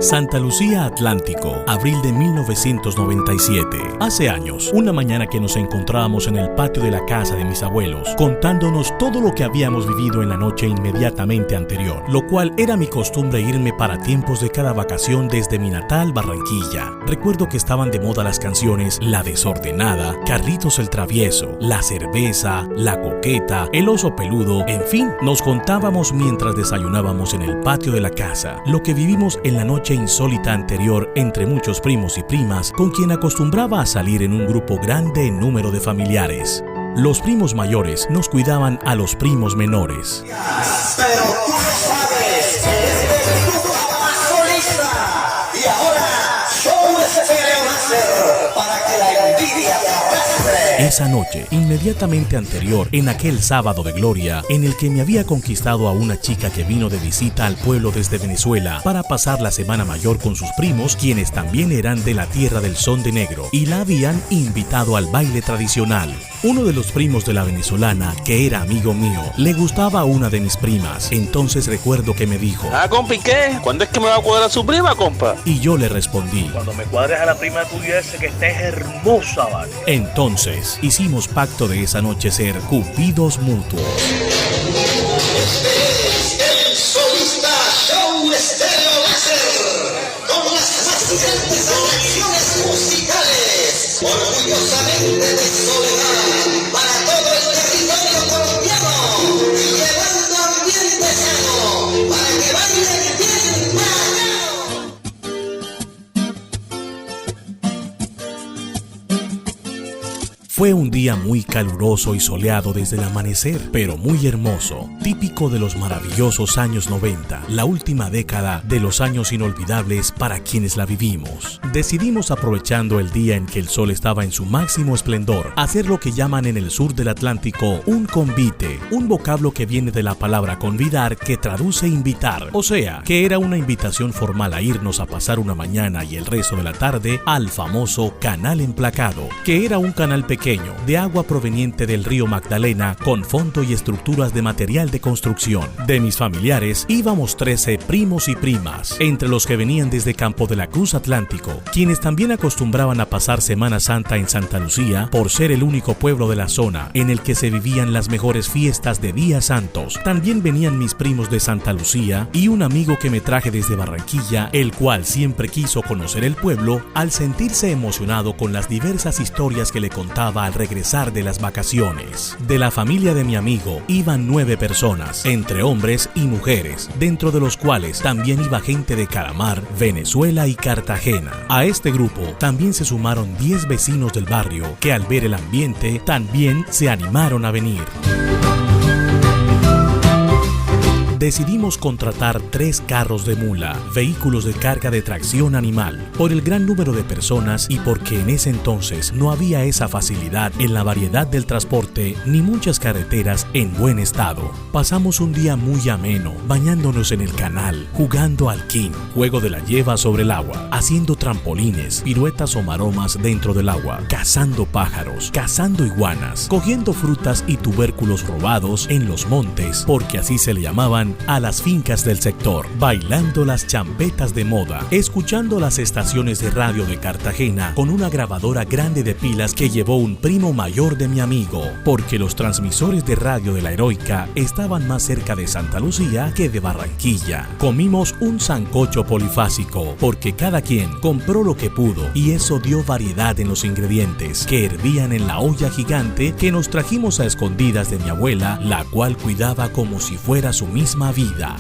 Santa Lucía Atlántico, abril de 1997. Hace años, una mañana que nos encontrábamos en el patio de la casa de mis abuelos, contándonos todo lo que habíamos vivido en la noche inmediatamente anterior, lo cual era mi costumbre irme para tiempos de cada vacación desde mi natal Barranquilla. Recuerdo que estaban de moda las canciones La Desordenada, Carlitos el Travieso, La Cerveza, La Coqueta, El Oso Peludo, en fin, nos contábamos mientras desayunábamos en el patio de la casa, lo que vivimos en la noche insólita anterior entre muchos primos y primas, con quien acostumbraba a salir en un grupo grande en número de familiares. Los primos mayores nos cuidaban a los primos menores. Pero tú no sabes, este grupo más solista, y ahora show ese nacer para que la envidia te arrastre. Esa noche, inmediatamente anterior, en aquel sábado de gloria, en el que me había conquistado a una chica que vino de visita al pueblo desde Venezuela para pasar la Semana Mayor con sus primos, quienes también eran de la tierra del son de negro, y la habían invitado al baile tradicional. Uno de los primos de la venezolana, que era amigo mío, le gustaba a una de mis primas. Entonces recuerdo que me dijo: compa, ¿y qué? ¿Cuándo es que me va a cuadrar su prima, compa? Y yo le respondí: cuando me cuadres a la prima tuya ese que estés hermosa, ¿vale? Entonces hicimos pacto de esa noche ser cupidos mutuos. El solista Show Estéreo Láser, con las más grandes atracciones musicales, orgullosamente de Soledad, para todo el territorio colombiano, y llevando ambiente sano, para que bailen bien marcado. Fue un día muy caluroso y soleado desde el amanecer, pero muy hermoso, típico de los maravillosos años 90, la última década de los años inolvidables para quienes la vivimos. Decidimos, aprovechando el día en que el sol estaba en su máximo esplendor, hacer lo que llaman en el sur del Atlántico un convite, un vocablo que viene de la palabra convidar, que traduce invitar, o sea, que era una invitación formal a irnos a pasar una mañana y el resto de la tarde al famoso Canal Emplacado, que era un canal pequeño de agua proveniente del río Magdalena con fondo y estructuras de material de construcción. De mis familiares íbamos 13 primos y primas, entre los que venían desde Campo de la Cruz Atlántico, quienes también acostumbraban a pasar Semana Santa en Santa Lucía por ser el único pueblo de la zona en el que se vivían las mejores fiestas de días santos. También venían mis primos de Santa Lucía y un amigo que me traje desde Barranquilla, el cual siempre quiso conocer el pueblo al sentirse emocionado con las diversas historias que le contaba al regresar de las vacaciones. De la familia de mi amigo iban 9 personas, entre hombres y mujeres, dentro de los cuales también iba gente de Calamar, Venezuela y Cartagena. A este grupo también se sumaron 10 vecinos del barrio que, al ver el ambiente, también se animaron a venir. Decidimos contratar 3 carros de mula, vehículos de carga de tracción animal, por el gran número de personas y porque en ese entonces no había esa facilidad en la variedad del transporte ni muchas carreteras en buen estado. Pasamos un día muy ameno, bañándonos en el canal, jugando al king, juego de la lleva sobre el agua, haciendo trampolines, piruetas o maromas dentro del agua, cazando pájaros, cazando iguanas, cogiendo frutas y tubérculos robados en los montes, porque así se le llamaban a las fincas del sector, bailando las champetas de moda, escuchando las estaciones de radio de Cartagena con una grabadora grande de pilas que llevó un primo mayor de mi amigo, porque los transmisores de radio de la Heroica estaban más cerca de Santa Lucía que de Barranquilla. Comimos un sancocho polifásico, porque cada quien compró lo que pudo y eso dio variedad en los ingredientes, que hervían en la olla gigante que nos trajimos a escondidas de mi abuela, la cual cuidaba como si fuera su misma vida.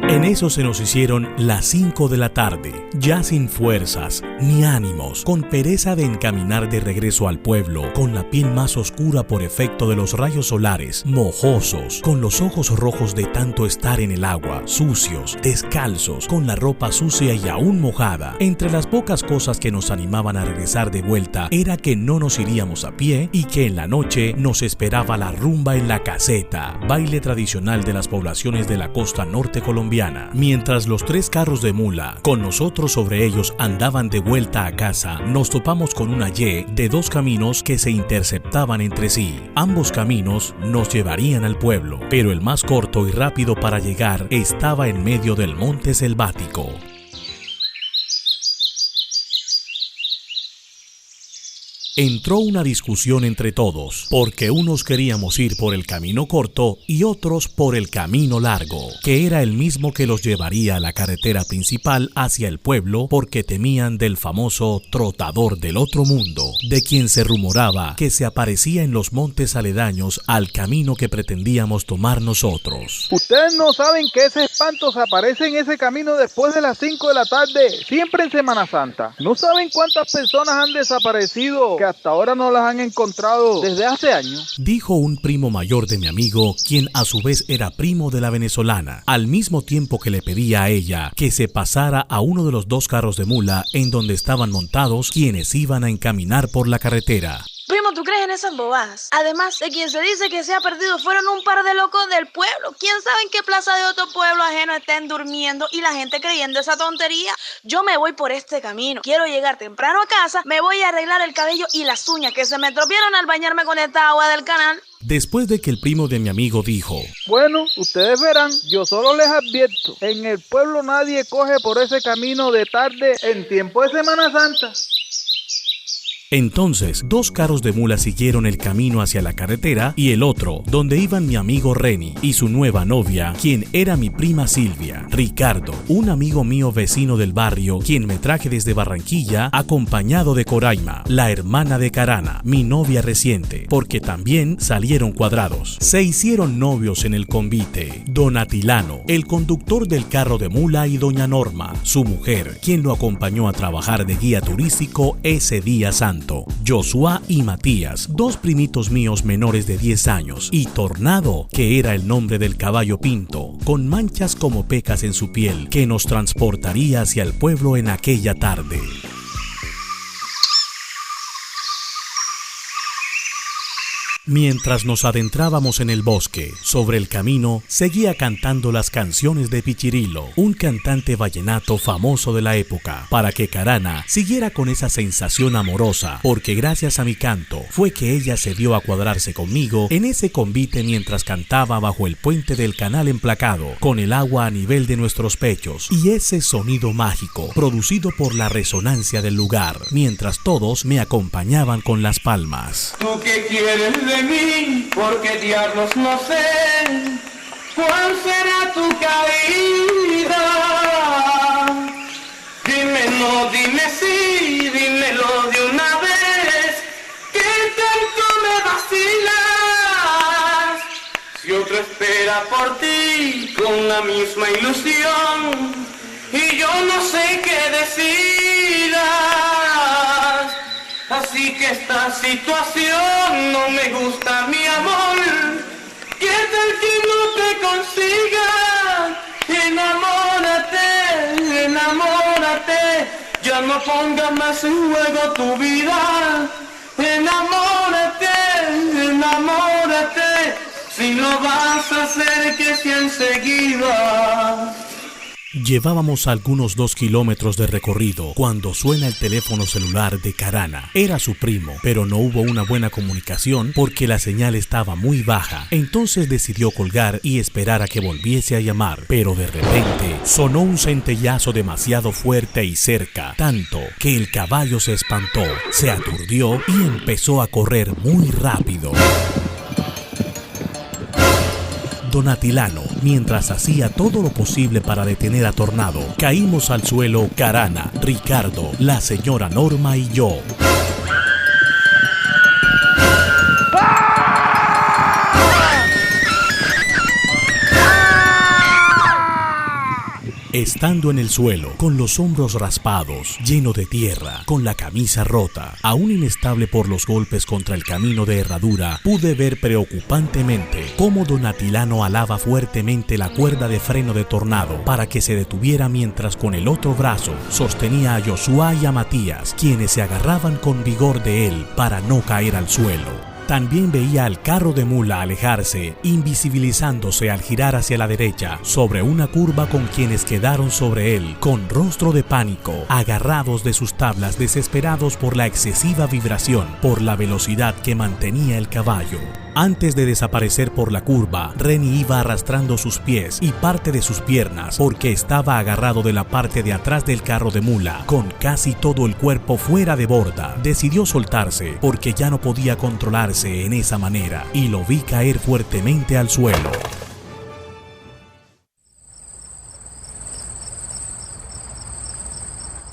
En eso se nos hicieron las 5 de la tarde, ya sin fuerzas ni ánimos, con pereza de encaminar de regreso al pueblo, con la piel más oscura por efecto de los rayos solares, mojosos, con los ojos rojos de tanto estar en el agua, sucios, descalzos, con la ropa sucia y aún mojada. Entre las pocas cosas que nos animaban a regresar de vuelta era que no nos iríamos a pie y que en la noche nos esperaba la rumba en la caseta, baile tradicional de las poblaciones de la costa norte colombiana. Carana. Mientras los 3 carros de mula, con nosotros sobre ellos, andaban de vuelta a casa, nos topamos con una Y de 2 caminos que se interceptaban entre sí. Ambos caminos nos llevarían al pueblo, pero el más corto y rápido para llegar estaba en medio del monte selvático. Entró una discusión entre todos, porque unos queríamos ir por el camino corto y otros por el camino largo, que era el mismo que los llevaría a la carretera principal hacia el pueblo, porque temían del famoso trotador del otro mundo, de quien se rumoraba que se aparecía en los montes aledaños al camino que pretendíamos tomar nosotros. Ustedes no saben que ese espanto se aparece en ese camino después de las 5 de la tarde, siempre en Semana Santa. ¿No saben cuántas personas han desaparecido que hasta ahora no las han encontrado desde hace años? Dijo un primo mayor de mi amigo, quien a su vez era primo de la venezolana, al mismo tiempo que le pedía a ella que se pasara a uno de los 2 carros de mula en donde estaban montados quienes iban a encaminar por la carretera. Primo, ¿tú crees en esas bobadas? Además de quien se dice que se ha perdido fueron un par de locos del pueblo. ¿Quién sabe en qué plaza de otro pueblo ajeno estén durmiendo y la gente creyendo esa tontería? Yo me voy por este camino. Quiero llegar temprano a casa, me voy a arreglar el cabello y las uñas que se me tropearon al bañarme con esta agua del canal. Después de que el primo de mi amigo dijo: Bueno, ustedes verán, yo solo les advierto, en el pueblo nadie coge por ese camino de tarde en tiempo de Semana Santa. Entonces, 2 carros de mula siguieron el camino hacia la carretera y el otro, donde iban mi amigo Reni y su nueva novia, quien era mi prima Silvia, Ricardo, un amigo mío vecino del barrio, quien me traje desde Barranquilla, acompañado de Coraima, la hermana de Carana, mi novia reciente, porque también salieron cuadrados. Se hicieron novios en el convite Don Atilano, el conductor del carro de mula, y doña Norma, su mujer, quien lo acompañó a trabajar de guía turístico ese día santo. Joshua y Matías, 2 primitos míos menores de 10 años, y Tornado, que era el nombre del caballo pinto, con manchas como pecas en su piel, que nos transportaría hacia el pueblo en aquella tarde. Mientras nos adentrábamos en el bosque, sobre el camino, seguía cantando las canciones de Pichirilo, un cantante vallenato famoso de la época, para que Carana siguiera con esa sensación amorosa, porque gracias a mi canto fue que ella se dio a cuadrarse conmigo en ese convite mientras cantaba bajo el puente del canal emplacado, con el agua a nivel de nuestros pechos, y ese sonido mágico, producido por la resonancia del lugar, mientras todos me acompañaban con las palmas. ¿Tú qué quieres de mí? Porque diablos no sé cuál será tu caída. Dime no, dime sí, dímelo de una vez, que tanto me vacilas. Si otro espera por ti con la misma ilusión y yo no sé qué decidas. Así que esta situación no me gusta, mi amor. ¿Qué tal que no te consiga? Enamórate, enamórate. Ya no pongas más en juego tu vida. Enamórate, enamórate. Si no vas a hacer que sea enseguida. Llevábamos algunos 2 kilómetros de recorrido cuando suena el teléfono celular de Carana. Era su primo, pero no hubo una buena comunicación porque la señal estaba muy baja. Entonces decidió colgar y esperar a que volviese a llamar, pero de repente sonó un centellazo demasiado fuerte y cerca, tanto que el caballo se espantó, se aturdió y empezó a correr muy rápido. Don Atilano, mientras hacía todo lo posible para detener a Tornado, caímos al suelo Carana, Ricardo, la señora Norma y yo. Estando en el suelo, con los hombros raspados, lleno de tierra, con la camisa rota, aún inestable por los golpes contra el camino de herradura, pude ver preocupantemente cómo Don Atilano alaba fuertemente la cuerda de freno de Tornado para que se detuviera, mientras con el otro brazo sostenía a Joshua y a Matías, quienes se agarraban con vigor de él para no caer al suelo. También veía al carro de mula alejarse, invisibilizándose al girar hacia la derecha, sobre una curva con quienes quedaron sobre él, con rostro de pánico, agarrados de sus tablas, desesperados por la excesiva vibración, por la velocidad que mantenía el caballo. Antes de desaparecer por la curva, Renny iba arrastrando sus pies y parte de sus piernas porque estaba agarrado de la parte de atrás del carro de mula, con casi todo el cuerpo fuera de borda. Decidió soltarse porque ya no podía controlarse en esa manera y lo vi caer fuertemente al suelo.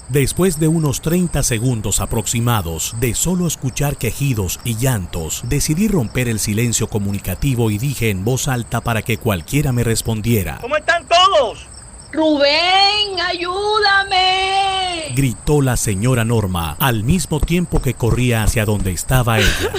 Después de unos 30 segundos aproximados de solo escuchar quejidos y llantos, decidí romper el silencio comunicativo y dije en voz alta para que cualquiera me respondiera. ¿Cómo están todos? ¡Rubén, ayúdame! Gritó la señora Norma al mismo tiempo que corría hacia donde estaba ella.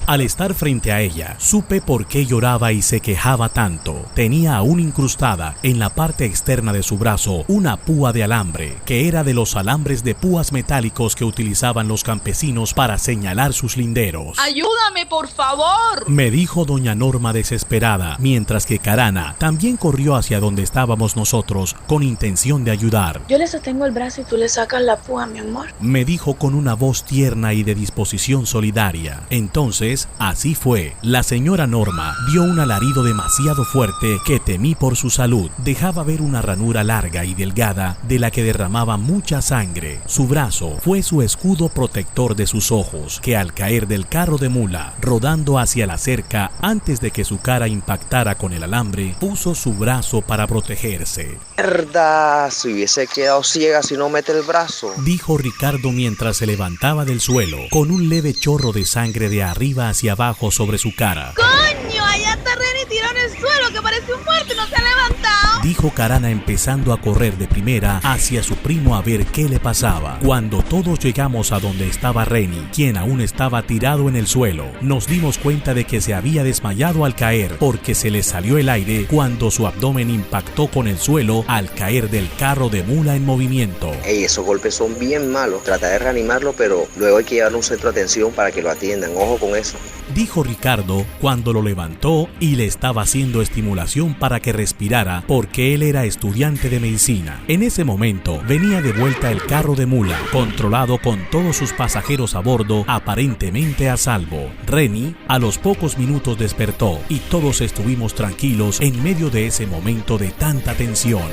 Al estar frente a ella, supe por qué lloraba y se quejaba tanto. Tenía aún incrustada en la parte externa de su brazo una púa de alambre, que era de los alambres de púas metálicos que utilizaban los campesinos para señalar sus linderos. ¡Ayúdame, por favor! Me dijo doña Norma desesperada, mientras que Karana también corrió hacia donde estábamos nosotros con intención de ayudar. Yo le sostengo el brazo y tú le sacas la púa, mi amor. Me dijo con una voz tierna y de disposición solidaria. Entonces, así fue. La señora Norma dio un alarido demasiado fuerte que temí por su salud. Dejaba ver una ranura larga y delgada de la que derramaba mucha sangre. Su brazo fue su escudo protector de sus ojos, que al caer del carro de mula, rodando hacia la cerca antes de que su cara impactara con el alambre, puso su brazo para protegerse. ¡Mierda! Si hubiese quedado ciega si no mete el brazo, dijo Ricardo mientras se levantaba del suelo, con un leve chorro de sangre de arriba hacia abajo sobre su cara. ¡Coño! Allá está Renny tirado en el suelo que parece un muerto y no se ha levantado. Dijo Karana empezando a correr de primera hacia su primo a ver qué le pasaba. Cuando todos llegamos a donde estaba Renny, quien aún estaba tirado en el suelo, nos dimos cuenta de que se había desmayado al caer porque se le salió el aire cuando su abdomen impactó con el suelo al caer del carro de mula en movimiento. Ey, esos golpes son bien malos. Trata de reanimarlo, pero luego hay que llevarlo a un centro de atención para que lo atiendan. Ojo con eso, dijo Ricardo cuando lo levantó y le estaba haciendo estimulación para que respirara porque él era estudiante de medicina. En ese momento venía de vuelta el carro de mula, controlado con todos sus pasajeros a bordo aparentemente a salvo. Renny a los pocos minutos despertó y todos estuvimos tranquilos en medio de ese momento de tanta tensión.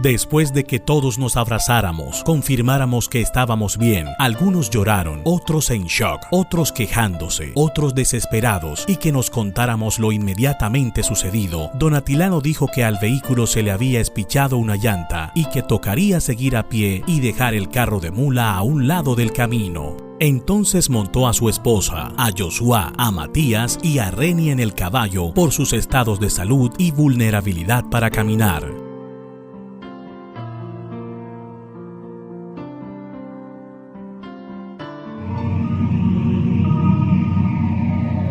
Después de que todos nos abrazáramos, confirmáramos que estábamos bien, algunos lloraron, otros en shock, otros quejándose, otros desesperados, y que nos contáramos lo inmediatamente sucedido, don Atilano dijo que al vehículo se le había espichado una llanta y que tocaría seguir a pie y dejar el carro de mula a un lado del camino. Entonces montó a su esposa, a Joshua, a Matías y a Renny en el caballo por sus estados de salud y vulnerabilidad para caminar.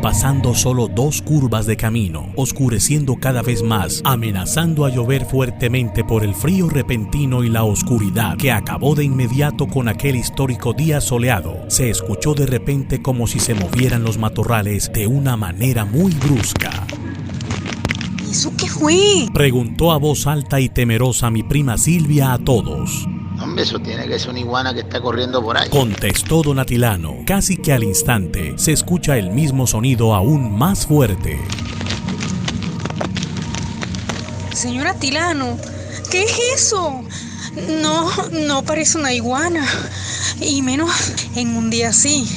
Pasando solo 2 curvas de camino, oscureciendo cada vez más, amenazando a llover fuertemente por el frío repentino y la oscuridad que acabó de inmediato con aquel histórico día soleado, se escuchó de repente como si se movieran los matorrales de una manera muy brusca. ¿Eso qué fue? Preguntó a voz alta y temerosa mi prima Silvia a todos. Hombre, eso tiene que ser una iguana que está corriendo por ahí, contestó don Atilano. Casi que al instante se escucha el mismo sonido aún más fuerte. Señor Atilano, ¿qué es eso? No parece una iguana, y menos en un día así.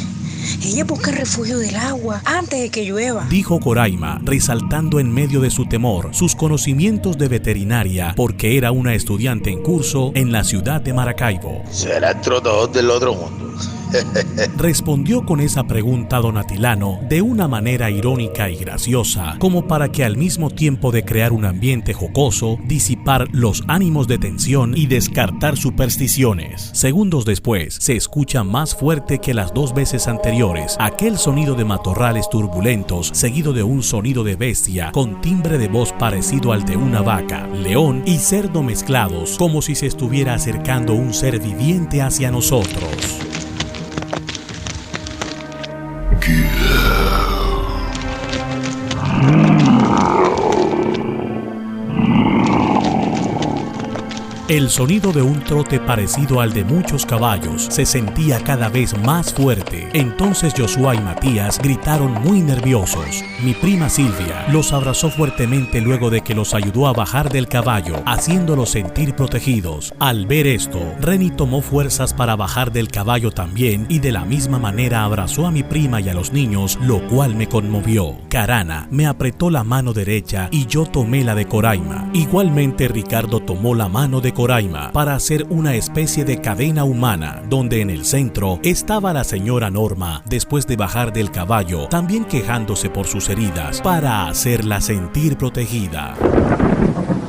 Ella busca refugio del agua antes de que llueva, dijo Coraima, resaltando en medio de su temor sus conocimientos de veterinaria porque era una estudiante en curso en la ciudad de Maracaibo. Será el trotador del otro mundo. Respondió con esa pregunta don Atilano de una manera irónica y graciosa, como para que al mismo tiempo de crear un ambiente jocoso, disipar los ánimos de tensión y descartar supersticiones. Segundos después, se escucha más fuerte que las 2 veces anteriores aquel sonido de matorrales turbulentos, seguido de un sonido de bestia con timbre de voz parecido al de una vaca, león y cerdo mezclados, como si se estuviera acercando un ser viviente hacia nosotros. El sonido de un trote parecido al de muchos caballos se sentía cada vez más fuerte. Entonces Joshua y Matías gritaron muy nerviosos. Mi prima Silvia los abrazó fuertemente luego de que los ayudó a bajar del caballo, haciéndolos sentir protegidos. Al ver esto, Reni tomó fuerzas para bajar del caballo también y de la misma manera abrazó a mi prima y a los niños, lo cual me conmovió. Carana me apretó la mano derecha y yo tomé la de Coraima. Igualmente Ricardo tomó la mano de Coraima para hacer una especie de cadena humana, donde en el centro estaba la señora Norma, después de bajar del caballo, también quejándose por sus heridas, para hacerla sentir protegida.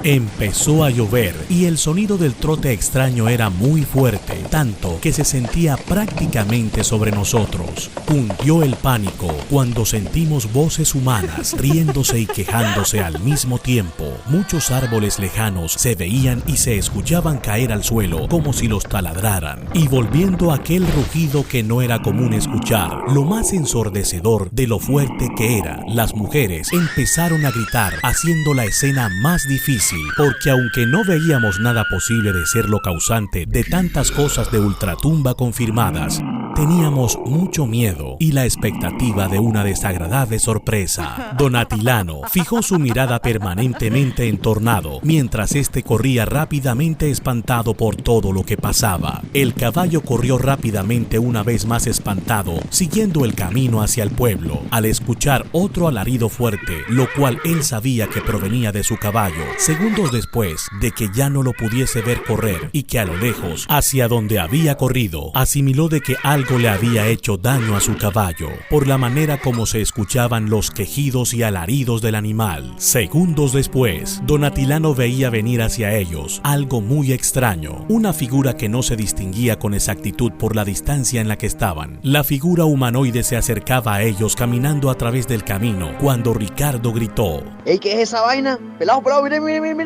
Empezó a llover y el sonido del trote extraño era muy fuerte, tanto que se sentía prácticamente sobre nosotros. Cundió el pánico cuando sentimos voces humanas riéndose y quejándose al mismo tiempo. Muchos árboles lejanos se veían y se escuchaban caer al suelo como si los taladraran, y volviendo aquel rugido que no era común escuchar. Lo más ensordecedor de lo fuerte que era, las mujeres empezaron a gritar, haciendo la escena más difícil, porque aunque no veíamos nada posible de ser lo causante de tantas cosas de ultratumba confirmadas, teníamos mucho miedo y la expectativa de una desagradable sorpresa. Don Atilano fijó su mirada permanentemente en Tornado, mientras este corría rápidamente espantado por todo lo que pasaba. El caballo corrió rápidamente una vez más espantado, siguiendo el camino hacia el pueblo, al escuchar otro alarido fuerte, lo cual él sabía que provenía de su caballo. Segundos después de que ya no lo pudiese ver correr y que a lo lejos, hacia donde había corrido, asimiló de que algo le había hecho daño a su caballo, por la manera como se escuchaban los quejidos y alaridos del animal. Segundos después, don Atilano veía venir hacia ellos algo muy extraño, una figura que no se distinguía con exactitud por la distancia en la que estaban. La figura humanoide se acercaba a ellos caminando a través del camino, cuando Ricardo gritó: ¡Ey, qué es esa vaina! ¡Pelado, pelado, mire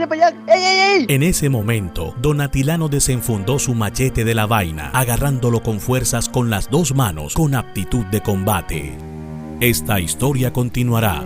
para allá! ¡Ey, ey, ey! En ese momento, don Atilano desenfundó su machete de la vaina, agarrándolo con fuerzas con las 2 manos, con aptitud de combate. Esta historia continuará.